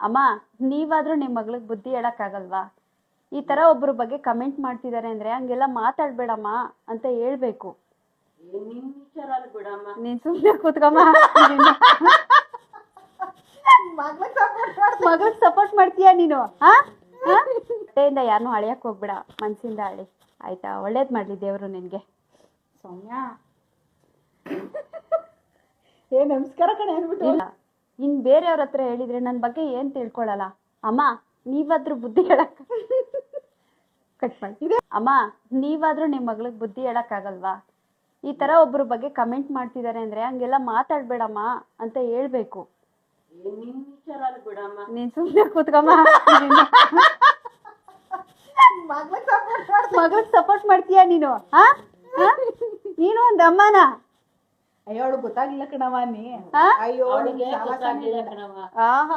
ಅಮ್ಮ ನೀವಾದ್ರೂ ನಿಮ್ ಮಗಳಿಗೆ ಬುದ್ಧಿ ಹೇಳಕ್ಕಾಗಲ್ವಾ? ಈ ತರ ಒಬ್ರ ಬಗ್ಗೆ ಕಮೆಂಟ್ ಮಾಡ್ತಿದಾರೆ ಅಂದ್ರೆ ಹಂಗೆಲ್ಲ ಮಾತಾಡ್ಬೇಡಮ್ಮ ಅಂತ ಹೇಳ್ಬೇಕು. ನೀನ್ ಸುಮ್ನೆ ಕೂತ್ಕಮ್ಮ. ಮಗಳಿಗೆ ಸಪೋರ್ಟ್ ಮಾಡ್ತೀಯ ನೀನು? ಹೊಟ್ಟೆಯಿಂದ ಯಾರನ್ನೂ ಅಳಿಯಕ್ ಹೋಗ್ಬೇಡ, ಮನ್ಸಿಂದ ಅಳಿ ಆಯ್ತಾ? ಒಳ್ಳೇದ್ ಮಾಡ್ಲಿ ದೇವ್ರು ನಿನ್ಗೆ. ಸೌಮ್ಯ ನಮಸ್ಕಾರ ಕಣೆ ಅನ್ಬಿಟ್ಟು ಇನ್ ಬೇರೆಯವ್ರ ಹತ್ರ ಹೇಳಿದ್ರೆ ನನ್ ಬಗ್ಗೆ ಏನ್ ತಿಳ್ಕೊಳಲ್ಲ. ಅಮ್ಮ ನೀವಾದ್ರೂ ಬುದ್ಧಿ ಹೇಳಕ್ ಕಟ್ ಮಾಡಿ. ಅಮ್ಮ ನೀವಾದ್ರೂ ನಿಮ್ ಮಗಳಿಗೆ ಬುದ್ಧಿ ಹೇಳಕ್ಕಾಗಲ್ವಾ? ಈ ತರ ಒಬ್ರ ಬಗ್ಗೆ ಕಮೆಂಟ್ ಮಾಡ್ತಿದಾರೆ ಅಂದ್ರೆ ಹಂಗೆಲ್ಲ ಮಾತಾಡ್ಬೇಡಮ್ಮ ಅಂತ ಹೇಳ್ಬೇಕು. ನೀನ್ ಸುಮ್ನೆ ಕೂತ್ಕಮ್ಮ. ಮಗಳಿಗೆ ಸಪೋರ್ಟ್ ಮಾಡ್ತೀಯ ನೀನು? ನೀನು ಒಂದ್ ಅಮ್ಮನ? ಅಯ್ಯೋ ಅವಳು ಗೊತ್ತಾಗ್ಲಿಲ್ಲ ಕಣವ ನೀ. ಆ? ಅಯ್ಯೋ ಗೊತ್ತಾಗ್ಲಿಲ್ಲ ಕಣವ. ಆಹಾ